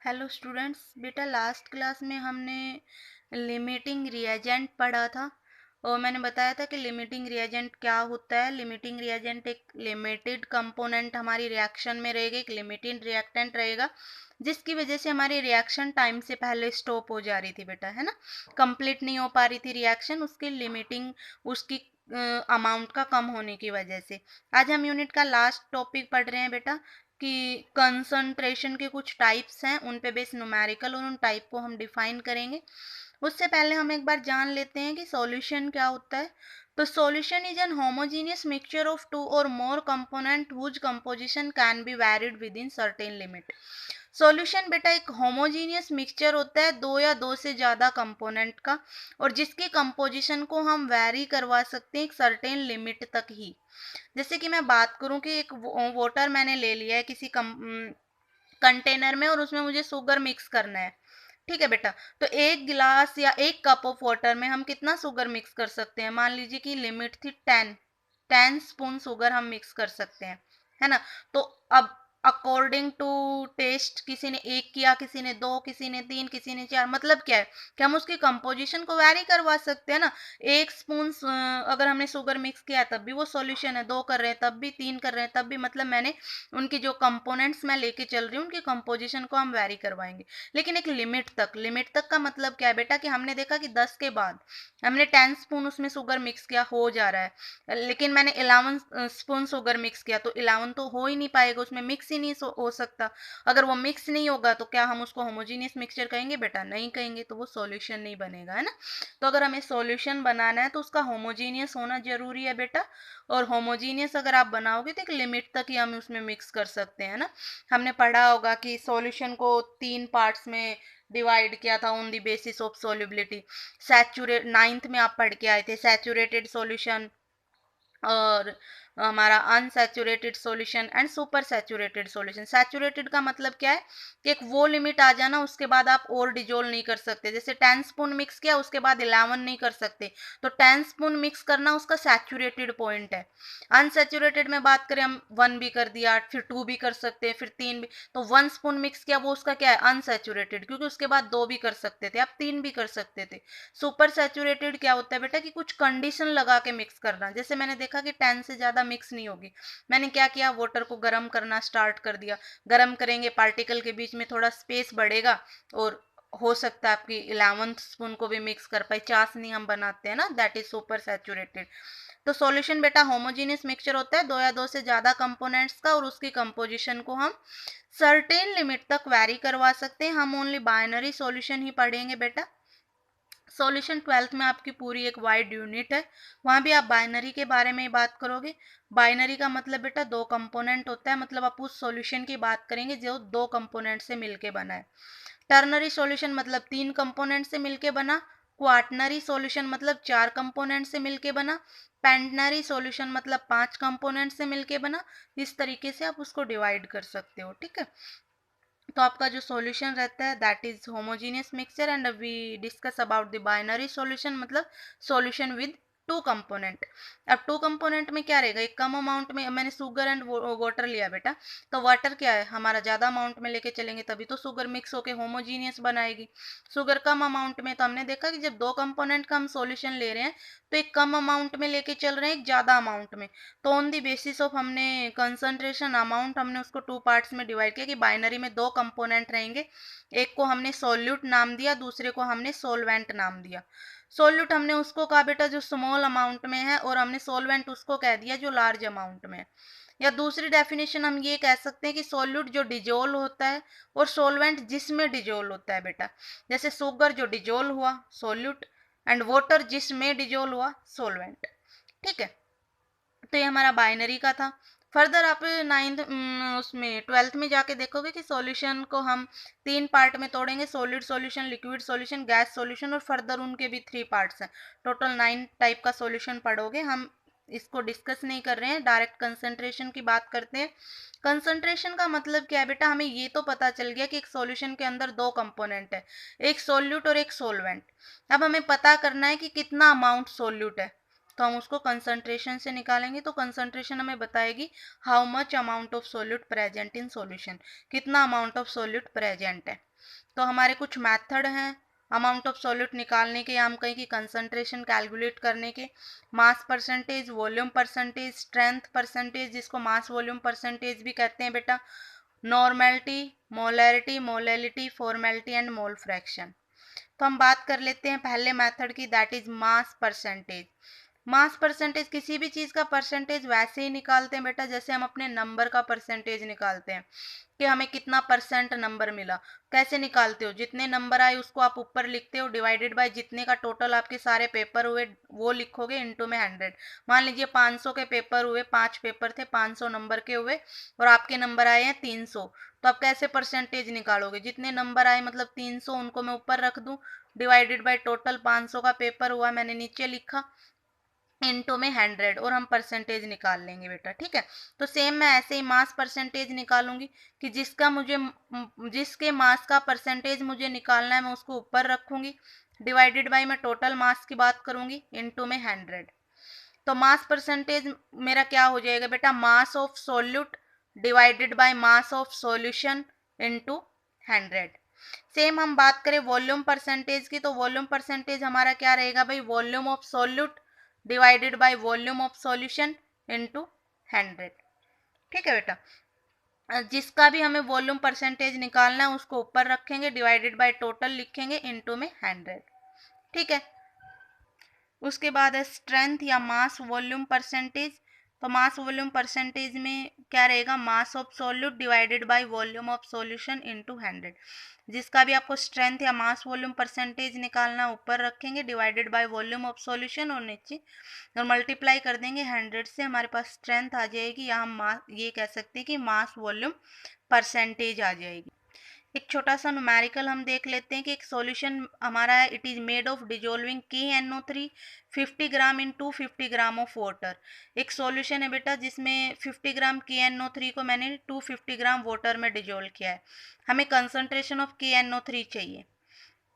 Hello students, बेटा last class में हमने लिमिटिंग रिएजेंट पढ़ा था और मैंने बताया था कि लिमिटिंग रिएजेंट क्या होता है। लिमिटिंग रिएजेंट एक लिमिटेड कंपोनेंट हमारी रिएक्शन में रहेगा, एक लिमिटेड रिएक्टेंट रहेगा जिसकी वजह से हमारी रिएक्शन टाइम से पहले स्टॉप हो जा रही थी बेटा, है ना। कंप्लीट नहीं हो पा रही थी रिएक्शन, उसकी लिमिटिंग उसकी अमाउंट का कम होने की वजह से। आज हम यूनिट का लास्ट टॉपिक पढ़ रहे हैं बेटा कि कंसंट्रेशन के कुछ टाइप्स हैं, उन पे बेस न्यूमेरिकल और उन टाइप को हम डिफाइन करेंगे। उससे पहले हम एक बार जान लेते हैं कि सॉल्यूशन क्या होता है। तो solution is an homogeneous mixture of two or more component whose composition can be varied within certain limit. Solution बेटा एक होमोजीनियस मिक्सचर होता है दो या दो से ज़्यादा कंपोनेंट का, और जिसकी कंपोजिशन को हम वैरी करवा सकते हैं एक सर्टेन लिमिट तक ही। जैसे कि मैं बात करूं कि एक वाटर मैंने ले लिया है किसी कंटेनर में और उसमें मुझे शुगर मिक्स करना है। ठीक है बेटा, तो एक गिलास या एक कप ऑफ वाटर में हम कितना शुगर मिक्स कर सकते हैं। मान लीजिए कि लिमिट थी 10 स्पून शुगर हम मिक्स कर सकते हैं, है ना। तो अब अकॉर्डिंग टू टेस्ट किसी ने एक किया, किसी ने दो, किसी ने तीन, किसी ने चार। मतलब क्या है कि हम उसकी कंपोजिशन को वैरी करवा सकते हैं ना। एक स्पून अगर हमने शुगर मिक्स किया तब भी वो सॉल्यूशन है, दो कर रहे हैं तब भी, तीन कर रहे हैं तब भी। मतलब मैंने उनकी जो कंपोनेंट्स मैं लेके चल रही हूँ उनकी कंपोजिशन को हम वैरी करवाएंगे, लेकिन एक लिमिट तक का मतलब क्या है बेटा कि हमने देखा कि 10 के बाद हमने 10 स्पून उसमें शुगर मिक्स किया, हो जा रहा है, लेकिन मैंने 11 स्पून शुगर मिक्स किया तो 11 तो हो ही नहीं पाएगा, उसमें मिक्स ही नहीं हो सकता। अगर वो मिक्स नहीं होगा तो क्या हम उसको होमोजीनियस मिक्सचर कहेंगे बेटा? नहीं कहेंगे, तो वो सॉल्यूशन नहीं बनेगा, है ना। तो अगर हमें सॉल्यूशन बनाना है तो उसका होमोजीनियस होना जरूरी है बेटा, और होमोजीनियस अगर आप बनाओगे तो एक लिमिट तक ही हम उसमें मिक्स कर सकते हैं ना। हमने पढ़ा होगा कि सॉल्यूशन को 3 पार्ट्स में डिवाइड किया था on the basis of solubility. Saturate 9th में आप पढ़ के आए थे, सैचुरेटेड सॉल्यूशन और हमारा unsaturated solution and super saturated solution. Saturated का मतलब क्या है कि एक वो लिमिट आ जाना उसके बाद आप और डिजोल्व नहीं कर सकते। जैसे 10 स्पून मिक्स किया उसके बाद 11 नहीं कर सकते, तो 10 स्पून मिक्स करना उसका सैचुरेटेड पॉइंट है। अनसैचुरेटेड में बात करें, हम 1 भी कर दिया, फिर 2 भी कर सकते हैं, फिर 3 भी। तो 1 स्पून मिक्स किया वो उसका क्या है? अनसैचुरेटेड, क्योंकि उसके बाद 2 भी कर सकते थे, आप 3 भी कर सकते थे। सुपर सैचुरेटेड क्या होता है बेटा कि कुछ कंडीशन लगा के मिक्स करना। जैसे मैंने देखा कि 10 से ज़्यादा मिक्स नहीं होगी, मैंने क्या किया, वाटर को गर्म करना स्टार्ट कर दिया। गर्म करेंगे, पार्टिकल के बीच में थोड़ा स्पेस बढ़ेगा और हो सकता है आपकी 11th स्पून को भी मिक्स कर पाए। चाशनी हम बनाते हैं ना, दैट इज सुपर सैचुरेटेड। तो सॉल्यूशन बेटा होमोजीनियस मिक्सचर होता है दो या दो से ज़्यादा कंपोनेंट्स का, और उसकी कंपोजिशन को हम सर्टेन लिमिट तक वैरी करवा सकते हैं। हम ओनली बाइनरी सॉल्यूशन ही पढ़ेंगे बेटा। सॉल्यूशन 12th में आपकी पूरी एक वाइड यूनिट है, वहाँ भी आप बाइनरी के बारे में ही बात करोगे। बाइनरी का मतलब बेटा दो कंपोनेंट होता है, मतलब आप उस सॉल्यूशन की बात करेंगे जो दो कंपोनेंट से मिलके बना है। टर्नरी सॉल्यूशन मतलब तीन कंपोनेंट से मिलके बना। क्वाटनरी सॉल्यूशन मतलब चार कंपोनेंट से मिलके बना। पेंटनरी सॉल्यूशन मतलब पांच कंपोनेंट से मिलके बना। इस तरीके से आप उसको डिवाइड कर सकते हो, ठीक है। तो आपका जो सॉल्यूशन रहता है that is homogeneous mixture, and we discuss about the binary solution मतलब सॉल्यूशन विद टू कंपोनेंट। अब टू कंपोनेंट में क्या रहेगा, एक कम अमाउंट में, मैंने शुगर एंड वाटर लिया बेटा, तो वाटर क्या है हमारा ज़्यादा अमाउंट में लेके चलेंगे तभी तो शुगर मिक्स होके होमोजीनियस बनाएगी। शुगर कम अमाउंट में, तो हमने देखा कि जब दो कंपोनेंट का हम सॉल्यूशन ले रहे हैं तो एक कम अमाउंट में लेके चल रहे हैं एक ज़्यादा अमाउंट में, तो ऑन द बेसिस ऑफ हमने कंसंट्रेशन अमाउंट हमने उसको टू पार्ट्स में डिवाइड किया कि बाइनरी में दो कंपोनेंट रहेंगे, एक को हमने सॉल्यूट नाम दिया, दूसरे को हमने सोलवेंट नाम दिया। सॉल्यूट हमने उसको कहा बेटा जो स्मॉल अमाउंट में है, और हमने सोलवेंट उसको कह दिया जो लार्ज अमाउंट में है। या दूसरी डेफिनेशन हम ये कह सकते हैं कि सॉल्यूट जो डिजोल्व होता है और सोलवेंट जिसमें डिजोल्व होता है बेटा। जैसे शुगर जो डिजोल्व हुआ सॉल्यूट, एंड वाटर जिसमें डिजोल्व हुआ सोलवेंट, ठीक है। तो ये हमारा बाइनरी का था। फर्दर आप 9th उसमें 12th में जाके देखोगे कि सॉल्यूशन को हम तीन पार्ट में तोड़ेंगे, solid solution, liquid solution, gas solution, और फर्दर उनके भी 3 पार्ट्स हैं। टोटल 9 टाइप का सॉल्यूशन पढ़ोगे। हम इसको डिस्कस नहीं कर रहे हैं, डायरेक्ट कंसंट्रेशन की बात करते हैं। कंसंट्रेशन का मतलब क्या है बेटा, हमें ये तो पता चल गया कि एक सॉल्यूशन के अंदर दो कंपोनेंट है, एक सोल्यूट और एक सोलवेंट। अब हमें पता करना है कि कितना अमाउंट सोल्यूट है, तो हम उसको कंसंट्रेशन से निकालेंगे। तो कंसंट्रेशन हमें बताएगी how much amount of solute present in solution, कितना अमाउंट ऑफ सोल्यूट प्रेजेंट है। तो हमारे कुछ मेथड हैं अमाउंट ऑफ सॉल्यूट निकालने के, या हम कहीं की कंसंट्रेशन कैलकुलेट करने के। Mass percentage, volume percentage, strength percentage, जिसको मास वॉल्यूम परसेंटेज भी कहते हैं बेटा, normality, molarity, molality, formality and mole fraction. तो हम बात कर लेते हैं पहले मेथड की, that is mass percentage. Mass percentage, किसी भी चीज़ का परसेंटेज वैसे ही निकालते हैं बेटा जैसे हम अपने नंबर का परसेंटेज निकालते हैं कि हमें कितना परसेंट नंबर मिला। कैसे निकालते हो, जितने नंबर आए उसको आप ऊपर लिखते हो, डिवाइडेड बाय जितने का टोटल आपके सारे पेपर हुए वो लिखोगे, इनटू में 100। मान लीजिए 500 के पेपर हुए, 5 पेपर थे, 500 नंबर के हुए और आपके नंबर आए हैं 300। तो आप कैसे परसेंटेज निकालोगे, जितने नंबर आए मतलब 300 उनको मैं ऊपर रख दूं, डिवाइडेड बाय टोटल 500 का पेपर हुआ मैंने नीचे लिखा, इनटू में 100, और हम परसेंटेज निकाल लेंगे बेटा। ठीक है, तो सेम मैं ऐसे ही मास परसेंटेज निकालूंगी कि जिसके मास का परसेंटेज मुझे निकालना है मैं उसको ऊपर रखूंगी, डिवाइडेड बाय मैं टोटल मास की बात करूंगी, इनटू में 100। तो मास परसेंटेज मेरा क्या हो जाएगा बेटा, mass of solute divided by mass of solution into 100। Same हम बात करें वॉल्यूम परसेंटेज की, तो वॉल्यूम परसेंटेज हमारा क्या रहेगा भाई, volume of solute divided by volume of solution into 100। ठीक है बेटा, जिसका भी हमें वॉल्यूम परसेंटेज निकालना है उसको ऊपर रखेंगे, डिवाइडेड बाय टोटल लिखेंगे, इनटू में 100। ठीक है, उसके बाद है स्ट्रेंथ या मास वॉल्यूम परसेंटेज। तो मास वॉल्यूम परसेंटेज में क्या रहेगा, mass of solute divided by volume of solution into 100। जिसका भी आपको स्ट्रेंथ या मास वॉल्यूम परसेंटेज निकालना, ऊपर रखेंगे, divided by volume of solution और नीचे और मल्टीप्लाई कर देंगे 100 से, हमारे पास स्ट्रेंथ आ जाएगी, या हम ये कह सकते हैं कि मास वॉल्यूम परसेंटेज आ जाएगी। एक छोटा सा न्यूमेरिकल हम देख लेते हैं कि एक सॉल्यूशन हमारा है, it is made of dissolving KNO3 50 gram in 250 gram of water. एक सॉल्यूशन है बेटा जिसमें 50 ग्राम KNO3 को मैंने 250 ग्राम वाटर में डिजोल्व किया है। हमें कंसंट्रेशन ऑफ KNO3 चाहिए,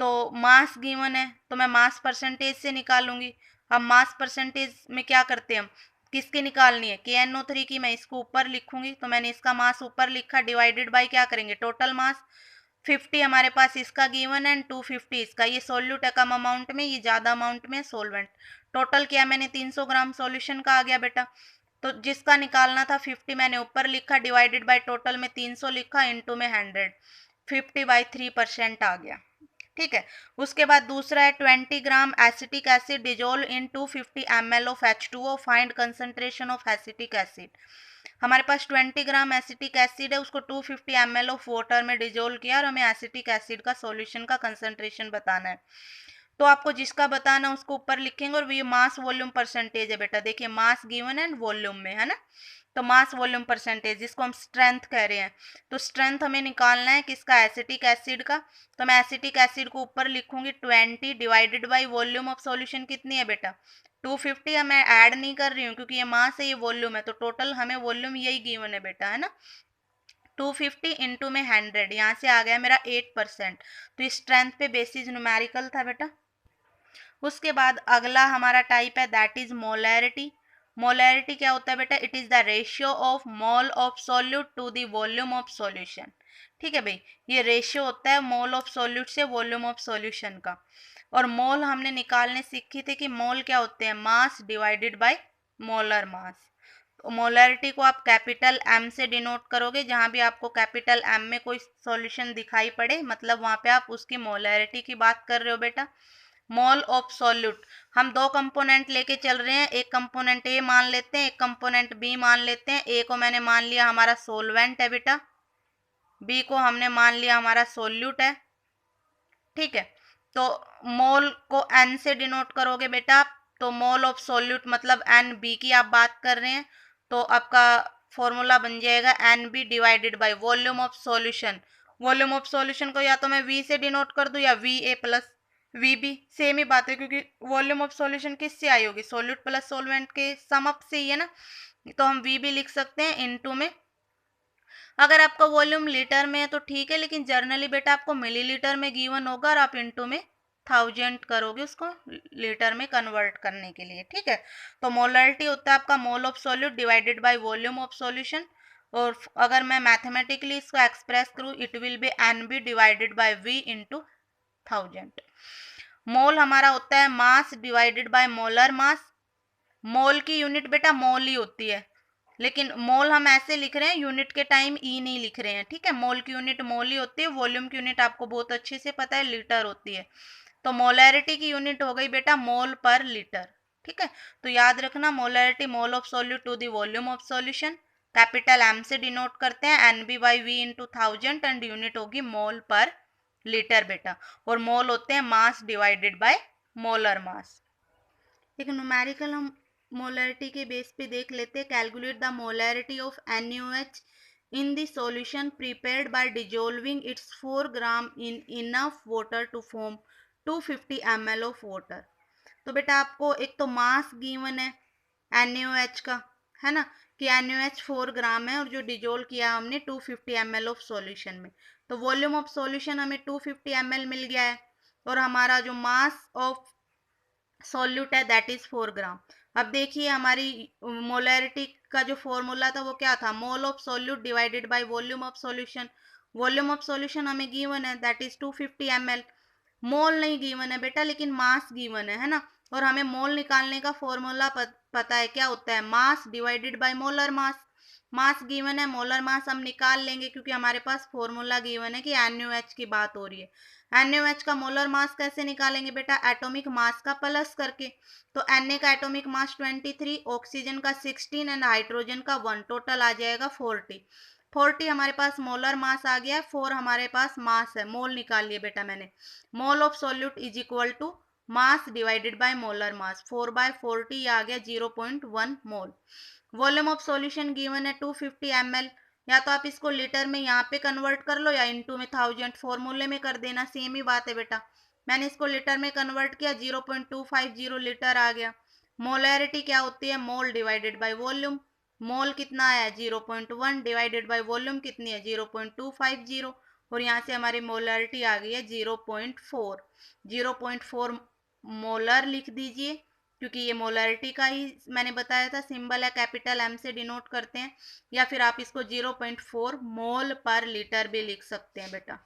तो मास गिवन है तो मैं मास परसेंटेज से निकालूंगी। अब मास परसेंटेज में क्या करते हैं हम, किसकी निकालनी है, KNO3 की, मैं इसको ऊपर लिखूंगी, तो मैंने इसका मास ऊपर लिखा, डिवाइडेड बाय क्या करेंगे, टोटल मास 50 हमारे पास इसका गिवन है एंड 250 इसका। ये सोल्यूट है कम अमाउंट में, ये ज़्यादा अमाउंट में सोलवेंट। टोटल किया मैंने 300 ग्राम सॉल्यूशन का आ गया बेटा। तो जिसका निकालना था 50 मैंने ऊपर लिखा, डिवाइडेड बाय टोटल में 300 लिखा, इनटू में 100, 50/3% आ गया। ठीक है, उसके बाद दूसरा है 20 gram acetic acid dissolve in 250 ml of H2O, find concentration of acetic acid. हमारे पास 20 ग्राम एसिटिक एसिड है, उसको 250 ml ऑफ वाटर में डिजोल्व किया और हमें एसिटिक एसिड का सॉल्यूशन का कंसंट्रेशन बताना है। तो आपको जिसका बताना है उसको ऊपर लिखेंगे, और ये मास वॉल्यूम परसेंटेज है बेटा, देखिए मास गिवन एंड वॉल्यूम में है ना। तो मास वॉल्यूम परसेंटेज जिसको हम स्ट्रेंथ कह रहे हैं, तो स्ट्रेंथ हमें निकालना है किसका, एसिटिक एसिड का। तो मैं एसिटिक एसिड को ऊपर लिखूंगी 20 divided by volume of solution कितनी है बेटा 250 है। मैं ऐड नहीं कर रही हूँ क्योंकि ये मास है ये वॉल्यूम है, तो टोटल हमें वॉल्यूम यही गिवन है बेटा, है ना। 250 इंटू में 100, यहाँ से आ गया मेरा 8%। तो इस स्ट्रेंथ पे बेसिस न्यूमेरिकल था बेटा। उसके बाद अगला हमारा टाइप है दैट इज मोलैरिटी। मोलैरिटी क्या होता है बेटा, it is the ratio of mole of solute to the volume of solution. ठीक है भाई, ये रेशियो होता है मोल ऑफ सोल्यूट से वॉल्यूम ऑफ सॉल्यूशन का। और मोल हमने निकालने सीखी थी कि मोल क्या होते हैं, मास डिवाइडेड बाय मोलर मास। तो मोलैरिटी को आप कैपिटल एम से डिनोट करोगे, जहां भी आपको कैपिटल एम में कोई सॉल्यूशन दिखाई पड़े मतलब वहां पे आप उसकी मोलैरिटी की बात कर रहे हो बेटा। मोल ऑफ सॉल्यूट, हम दो कंपोनेंट लेके चल रहे हैं, एक कंपोनेंट ए मान लेते हैं, एक कंपोनेंट बी मान लेते हैं। ए को मैंने मान लिया हमारा सोलवेंट है बेटा, बी को हमने मान लिया हमारा सोल्यूट है। ठीक है, तो मोल को एन से डिनोट करोगे बेटा आप, तो मोल ऑफ सोल्यूट मतलब एन बी की आप बात कर रहे हैं, तो आपका फॉर्मूला बन जाएगा N B divided by volume of solution. Volume of solution को या तो मैं वी से डिनोट कर दूं या V A plus V B, same ही बात है क्योंकि वॉल्यूम ऑफ सॉल्यूशन किससे आई होगी, सोल्यूट प्लस सोलवेंट के सम अप से ही है ना। तो हम वी भी लिख सकते हैं इनटू में, अगर आपका वॉल्यूम लीटर में है तो ठीक है, लेकिन जर्नली बेटा आपको मिलीलीटर में गिवन होगा और आप इनटू में 1000 करोगे उसको लीटर में कन्वर्ट करने के लिए, ठीक है। तो मोलरिटी होता है आपका mole of solute divided by volume of solution, और अगर मैं मैथमेटिकली इसको एक्सप्रेस करूँ it will be NB divided by V into 1000। Mole हमारा होता है mass divided by molar mass. Mole की यूनिट बेटा मोल ही होती है, लेकिन मोल हम ऐसे लिख रहे हैं, यूनिट के टाइम ई नहीं लिख रहे हैं, ठीक है। मोल की यूनिट मोल ही होती है, वॉल्यूम की यूनिट आपको बहुत अच्छे से पता है लीटर होती है। तो मोलैरिटी की यूनिट हो गई बेटा मोल पर लीटर, ठीक है। तो याद रखना molarity mole of solute to the volume of solution, capital M से डिनोट करते हैं, NB/V इंटू 1000 एंड यूनिट होगी मोल पर लीटर बेटा, और मोल होते हैं मास डिवाइडेड बाय मोलर मास। एक न्यूमेरिकल हम मोलरिटी के बेस पे देख लेते हैं। Calculate the molarity of NaOH in the solution prepared by dissolving its 4 gram in enough water to form 250 ml of water. तो बेटा आपको एक तो मास गिवन है NaOH का, है ना, कि NaOH 4 ग्राम है और जो डिजोल्व किया हमने 250 ml ऑफ सॉल्यूशन में। तो वॉल्यूम ऑफ सॉल्यूशन हमें 250 ml मिल गया है, और हमारा जो मास ऑफ सॉल्यूट है दैट इज 4 ग्राम। अब देखिए हमारी मोलरिटी का जो फॉर्मूला था वो क्या था, मोल of solute divided by volume of solution. Volume of solution हमें गिवन है दैट इज 250 ml। मोल नहीं गिवन है बेटा लेकिन मास गिवन है ना, और हमें मोल निकालने का फॉर्मूला पता है क्या होता है, mass divided by molar mass. Mass given है, मोलर मास हम निकाल लेंगे क्योंकि हमारे पास फॉर्मूला गिवन है कि NaOH की बात हो रही है। NaOH का मोलर मास कैसे निकालेंगे बेटा, एटॉमिक मास का प्लस करके। तो Na का एटॉमिक मास 23, ऑक्सीजन का 16 एंड हाइड्रोजन का 1, टोटल आ जाएगा 40। 40 हमारे पास मोलर मास आ गया है, 4 हमारे पास मास है, मोल निकाल लिए बेटा मैंने। Mole of solute is equal to mass divided by molar mass, 4/40 आ गया 0.1 mole. Volume of solution given है 250 ml, या तो आप इसको लीटर में यहाँ पे कन्वर्ट कर लो या इनटू में 1000 फॉर्मूले में कर देना, सेम ही बात है बेटा। मैंने इसको लीटर में कन्वर्ट किया, 0.250 लीटर आ गया। मोलैरिटी क्या होती है, मोल डिवाइडेड बाय वॉल्यूम। मोल कितना आया, 0.1 डिवाइडेड बाय वॉल्यूम कितनी है 0.250, और यहाँ से हमारी मोलैरिटी आ गई है 0.4। 0.4 मोलर लिख दीजिए, क्योंकि ये मोलरिटी का ही मैंने बताया था सिंबल है, कैपिटल M से डिनोट करते हैं, या फिर आप इसको 0.4 मोल पर लीटर भी लिख सकते हैं बेटा।